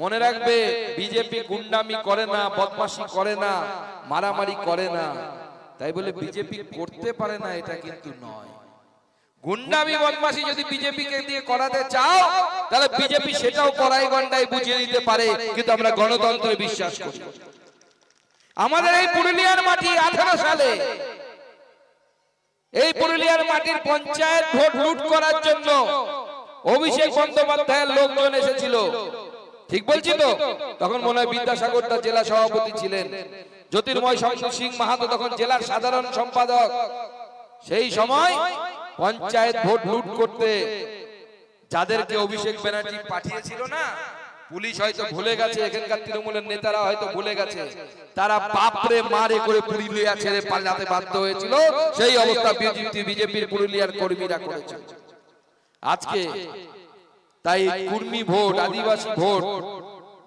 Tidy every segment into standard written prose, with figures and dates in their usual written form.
মনে রাখবে বিজেপি গুন্ডামি করে না, বদমাশি করে না, মারামারি করে না, তাই বলে বিজেপি করতে পারে না এটা কিন্তু নয়। গুন্ডামি বদমাশি যদি বিজেপিকে দিয়ে করাতে চাও তাহলে বিজেপি সেটাও কড়াই গন্ডায় বুঝিয়ে দিতে পারে, কিন্তু আমরা গণতন্ত্রে বিশ্বাস করি। আমাদের এই পুরুলিয়ার মাটি 18 সালে এই পুরুলিয়ার মাটির পঞ্চায়েত ভোট লুট করার জন্য অভিষেক বন্দ্যোপাধ্যায়ের লোকজন এসেছিল, ঠিক বলছি তো? তখন মনে হয় বিদ্যাসাগরটা জেলা সভাপতি ছিলেন, জ্যোতির্ময় সিং মাহাতো তখন জেলার সাধারণ সম্পাদক। সেই সময় পঞ্চায়েত ভোট লুট করতে যাদেরকে অভিষেক ব্যানার্জি পাঠিয়েছিল না, পুলিশ হয়তো ভুলে গেছে, এখানকার তৃণমূলের নেতারা হয়তো ভুলে গেছে, তারা বাপরে মারে করে পুরুলিয়া ছেড়ে পালাতে বাধ্য হয়েছিল। সেই অবস্থা বিজেপির পুরুলিয়ার কর্মীরা করেছে। আজকে তাই কুর্মী ভোট, আদিবাসী ভোট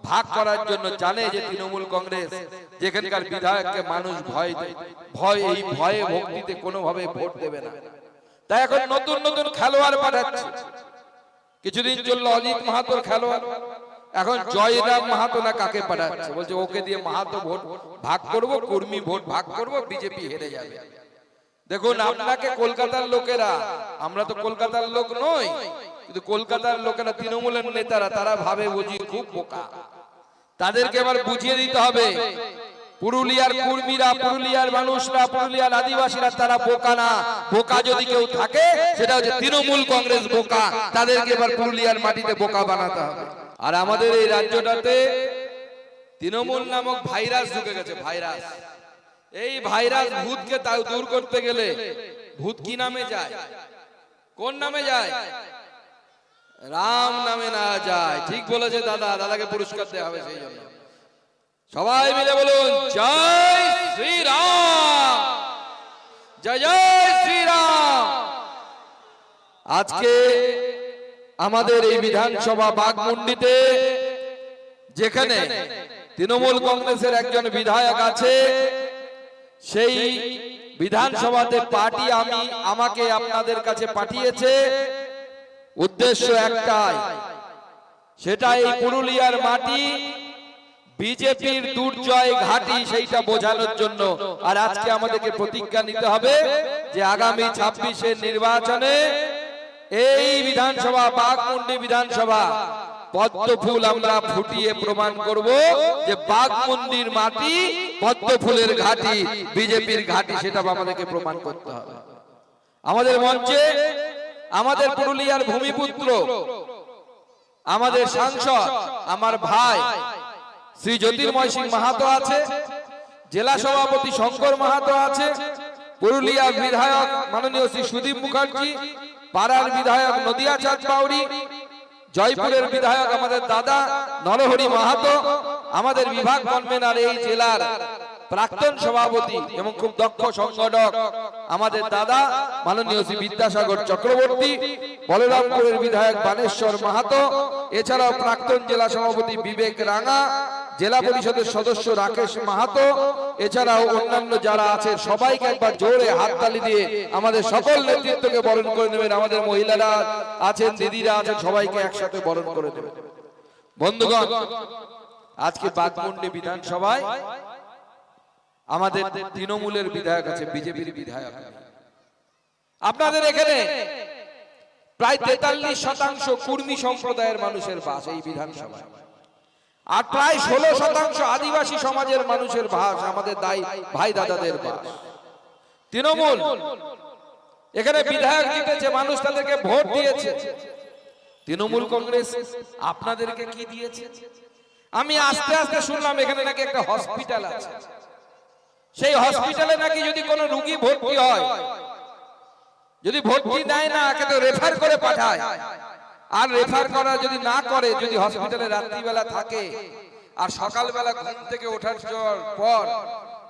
ভাগ করার জন্য জানে যে তৃণমূল কংগ্রেস যেখানকার বিধায়ককে মানুষ এই ভয়ে ভক্তিতে কোনোভাবে ভোট দেবে না, তাই এখন নতুন নতুন খেলোয়াড় পাঠাচ্ছে। কিছুদিন চললো অজিত মাহাতোর খেলোয়াড়, এখন জয়রাম মাহাতো না কাকে পাঠাচ্ছে, বলছে ওকে দিয়ে মাহাতো ভোট ভাগ করব, কর্মী ভোট ভাগ করব, বিজেপি হেরে যাবে। দেখুন আপনাকে কলকাতার লোকেরা, আমরা তো কলকাতার লোক নই, কিন্তু কলকাতার লোকেরা তৃণমূলের নেতারা তারা ভাবে বুঝি খুব বোকা। তাদেরকে এবার বুঝিয়ে দিতে হবে পুরুলিয়ার কর্মীরা, পুরুলিয়ার মানুষরা, পুরুলিয়ার আদিবাসীরা তারা বোকা না। বোকা যদি কেউ থাকে সেটা হচ্ছে তৃণমূল কংগ্রেস বোকা। তাদেরকে এবার পুরুলিয়ার মাটিতে বোকা বানাতে হবে। আর আমাদের এই রাজ্যটাতে তৃণমূল নামক ভাইরাস ঢুকে গেছে, ভাইরাস। এই ভাইরাস ভূতকে তাও দূর করতে গেলে ভূত কি নামে যায়? কোন নামে যায়? রাম নামে না যায়। ঠিক বলেছে দাদা, দাদাকে পুরস্কার দেওয়া হবে। সেই জন্য সবাই মিলে বলুন জয় শ্রীরাম, জয় জয় শ্রীরাম। আজকে আমাদের এই বিধানসভা বাগমুন্ডিতে যেখানে তৃণমূল কংগ্রেসের একজন বিধায়ক আছে, সেই বিধানসভাতে পার্টি আমাকে আপনাদের কাছে পাঠিয়েছে উদ্দেশ্য একটাই, সেটা এই পুরুলিয়ার মাটি বিজেপির দুর্জয় ঘাঁটি সেইটা বোঝানোর জন্য। আর আজকে আমাদেরকে প্রতিজ্ঞা নিতে হবে যে আগামী 26-এর নির্বাচনে এই বিধানসভা, বাগমুন্ডি বিধানসভা, পদ্মফুল আমরা ফুটিয়ে প্রমাণ করব যে বাগমুন্ডির মাটি পদ্মফুলের ঘাঁটি, বিজেপির ঘাঁটি, সেটা আমাদেরকে প্রমাণ করতে হবে। আমাদের মঞ্চে আমাদের পুরুলিয়ার ভূমিপুত্র, আমাদের সাংসদ, আমার ভাই শ্রী জ্যোতির্ময় সিং মাহাতো আছে, জেলা সভাপতি শঙ্কর মাহাতো আছে, পুরুলিয়া বিধায়ক মাননীয় শ্রী সুদীপ মুখার্জি, পাড়ার বিধায়ক নদিয়া চাঁদ বাউরি, জয়পুরের বিধায়ক আমাদের দাদা নরহরি মাহাতো, আমাদের বিভাগ কনভেনার এই জেলার প্রাক্তন সভাপতি এবং খুব দক্ষ সংগঠক আমাদের দাদা মাননীয় শ্রী বিদ্যাসাগর চক্রবর্তী, বলরামপুরের বিধায়ক বানেশ্বর মাহাতো, এছাড়াও প্রাক্তন জেলা সভাপতি বিবেক রাঙা, জেলা পরিষদের সদস্য রাকেশ মাহাতো, এছাড়াও অন্যান্য যারা আছে সবাইকে একবার জোরে হাততালি দিয়ে আমাদের সকল নেতৃত্বকে বরণ করে নেবেন। আমাদের মহিলারা আছেন, দিদিরা আছেন, সবাইকে একসাথে বরণ করে নেবেন। বন্ধুগণ, আজকে বাগমুন্ডি বিধানসভায় আমাদের তৃণমূলের বিধায়ক আছে, বিজেপির বিধায়ক। আপনাদের এখানে প্রায় 43% কুর্মী সম্প্রদায়ের মানুষের বাস এই বিধানসভায়, আর প্রায় 16% আদিবাসী সমাজের মানুষের বাস, আমাদের ভাই দাদাদের বাস। তৃণমূল এখানে বিধায়ক জিতেছে, মানুষ তাদেরকে ভোট দিয়েছে। তৃণমূল কংগ্রেস আপনাদেরকে কি দিয়েছে? আমি আস্তে আস্তে শুনলাম এখানে নাকি একটা হসপিটাল আছে, সেই হসপিটালে নাকি যদি কোনো রোগী ভর্তি হয়, যদি ভর্তি দেয় না, একে তো রেফার করে পাঠায়। আর রেফার করা যদি না করে, যদি হসপিটালে রাত্রিবেলা থাকে আর সকালবেলা ঘুম থেকে ওঠার পর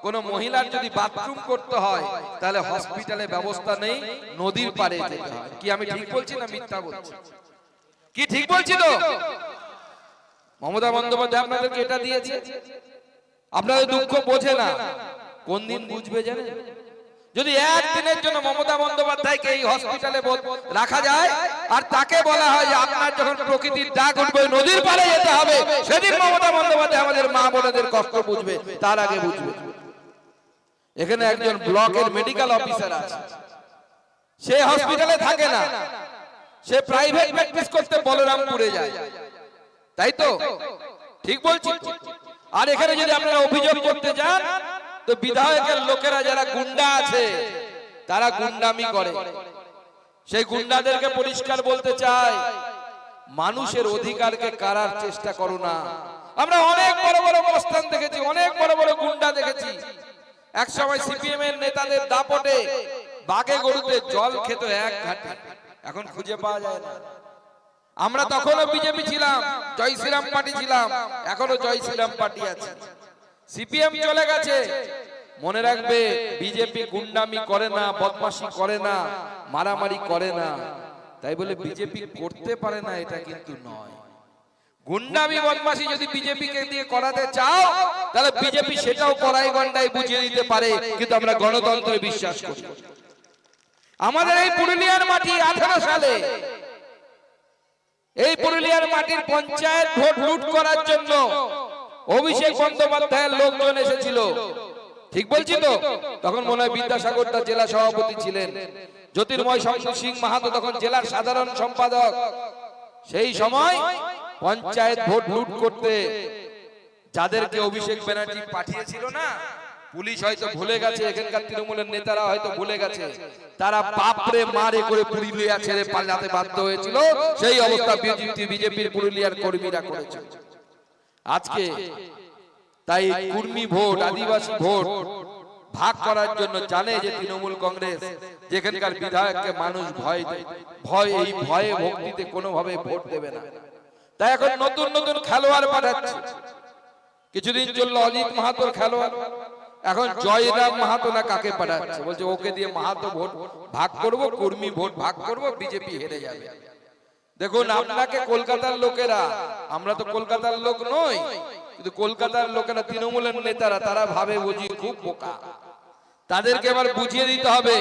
কোনো মহিলার যদি বাথরুম করতে হয়, তাহলে হসপিটালে ব্যবস্থা নেই, নদীর পাড়ে যেতে হয়। কি আমি ঠিক বলছি না মিথ্যা বলছি? কি ঠিক বলছি তো? মমতা বন্দ্যোপাধ্যায় আপনাদেরকে এটা দিয়েছে। আপনাদের দুঃখ বোঝে না, কোন দিন বুঝবে জানেন? যদি একদিনের জন্য মমতা বন্দ্যোপাধ্যায়কে এই হসপিটালে রাখা যায় আর তাকে বলা হয় যে আপনার যখন প্রকৃতির ডাক উঠবে নদীর পাড়ে যেতে হবে, সেদিন মমতা বন্দ্যোপাধ্যায় আমাদের মা বোনেদের কষ্ট বুঝবে, তার আগে বুঝবে। এখানে একজন ব্লকের মেডিকেল অফিসার আছে, সে হসপিটালে থাকে না, সে প্রাইভেট প্র্যাকটিস করতে বলরামপুরে যায়, তাই তো? ঠিক বলছি? আর এখানে যদি আপনারা অভিযোগ করতে যান তো বিধায়কের লোকেরা যারা গুন্ডা আছে তারা গুন্ডামি করে। সেই গুন্ডাদেরকে পরিষ্কার বলতে চাই, মানুষের অধিকারকে কারার চেষ্টা করো না। আমরা অনেক বড় বড় মস্তান দেখেছি, অনেক বড় বড় গুন্ডা দেখেছি। এক সময় সিপিএম এর নেতাদের দাপটে বাগে গরুতে জল খেত এক ঘাটে, এখন খুঁজে পাওয়া যায় না। আমরা তখনও বিজেপি ছিলাম, জয় শ্রীরাম পার্টি ছিলাম, এখনো জয় শ্রীরাম পার্টি আছে। সিপিএম চলে গেছে, মনে রাখবে বিজেপি গুন্ডামি করে না, বদমাশি করে না, মারামারি করে না। তাই বলে বিজেপি করতে পারে না এটা কিন্তু নয়। গুন্ডামি বদমাশি যদি বিজেপিকে দিয়ে করাতে চাও তাহলে বিজেপি সেটাও কড়াই গন্ডায় বুঝিয়ে দিতে পারে, কিন্তু আমরা গণতন্ত্রে বিশ্বাস করি। আমাদের এই পুরুলিয়ার মাটি 18 সালে এই পুরুলিয়ার মাটির পঞ্চায়েত ভোট লুট করার জন্য অভিষেক বন্দ্যোপাধ্যায়ের লোকজন এসেছিল, ঠিক বলছি তো? তখন মনে হয় বিদ্যাসাগরটা জেলা সভাপতি ছিলেন, জ্যোতির্ময় সিং মাহাতো তখন জেলার সাধারণ সম্পাদক। সেই সময় পঞ্চায়েত ভোট লুট করতে যাদেরকে অভিষেক ব্যানার্জি পাঠিয়েছিল না, পুলিশ হয়তো ভুলে গেছে, এখানকার তৃণমূলের নেতারা হয়তো ভুলে গেছে, তারা বাপরে মারে করে পুরুলিয়া ছেড়ে পালাতে বাধ্য হয়েছিল। সেই অবস্থা বিজেপির পুরুলিয়ার কর্মীরা করেছে। আজকে তাই কুর্মী ভোট, আদিবাসী ভোট ভাগ করার জন্য জানে যে তৃণমূল কংগ্রেস যেখানকার বিধায়ককে মানুষ এই ভয়ে ভক্তিতে কোনোভাবে ভোট দেবে না। তাই এখন নতুন নতুন খেলোয়াড় পাঠাচ্ছে। কিছুদিন চললো অজিত মাহাতোর খেলোয়াড়, এখন জয়রাম মাহাতো না কাকে পাঠাচ্ছে, বলছে ওকে দিয়ে মাহাতো ভোট ভাগ করব, কর্মী ভোট ভাগ করব, বিজেপি হেরে যাবে। দেখুন, আপনাকে কলকাতার লোকেরা, আমরা তো কলকাতার লোক নই, কিন্তু কলকাতার লোকেরা তৃণমূলের নেতারা তারা ভাবে বুঝি খুব বোকা। তাদেরকে এবার বুঝিয়ে দিতে হবে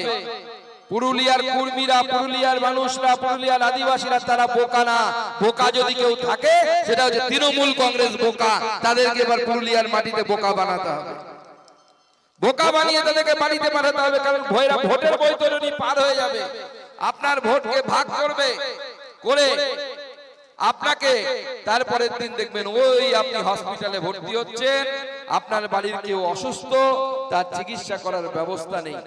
পুরুলিয়ার কর্মীরা, পুরুলিয়ার মানুষরা, পুরুলিয়ার আদিবাসীরা তারা বোকা না। বোকা যদি কেউ থাকে সেটা হচ্ছে তৃণমূল কংগ্রেস বোকা। তাদেরকে এবার পুরুলিয়ার মাটিতে বোকা বানাতে হবে, বোকা বানিয়ে তাদেরকে বাড়িতে পাঠাতে হবে। কারণ ভোটের বৈতরণী পার হয়ে যাবে, আপনার ভোটকে ভাগ করবে করে আপনাকে তারপরের দিন দেখবেন ওই আপনি হসপিটালে ভর্তি হচ্ছেন, আপনার বাড়ির কেউ অসুস্থ, তার চিকিৎসা করার ব্যবস্থা নেই।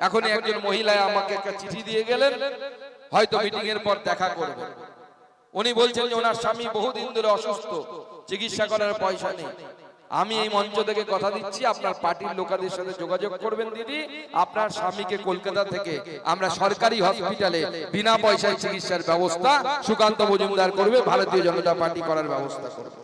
এখনই একজন মহিলা আমাকে একটা চিঠি দিয়ে গেলেন, হয়তো মিটিং এর পর দেখা করবেন। উনি বলছেন যে ওনার স্বামী বহুদিন ধরে অসুস্থ, চিকিৎসা করার পয়সা নেই। আমি এই মঞ্চ থেকে কথা দিচ্ছি, আপনার পার্টির লোকেদের সাথে যোগাযোগ করবেন দিদি, আপনার স্বামীকে কলকাতা থেকে আমরা সরকারি হসপিটালে বিনা পয়সায় চিকিৎসার ব্যবস্থা সুকান্ত মজুমদার করবে, ভারতীয় জনতা পার্টি করার ব্যবস্থা করবে।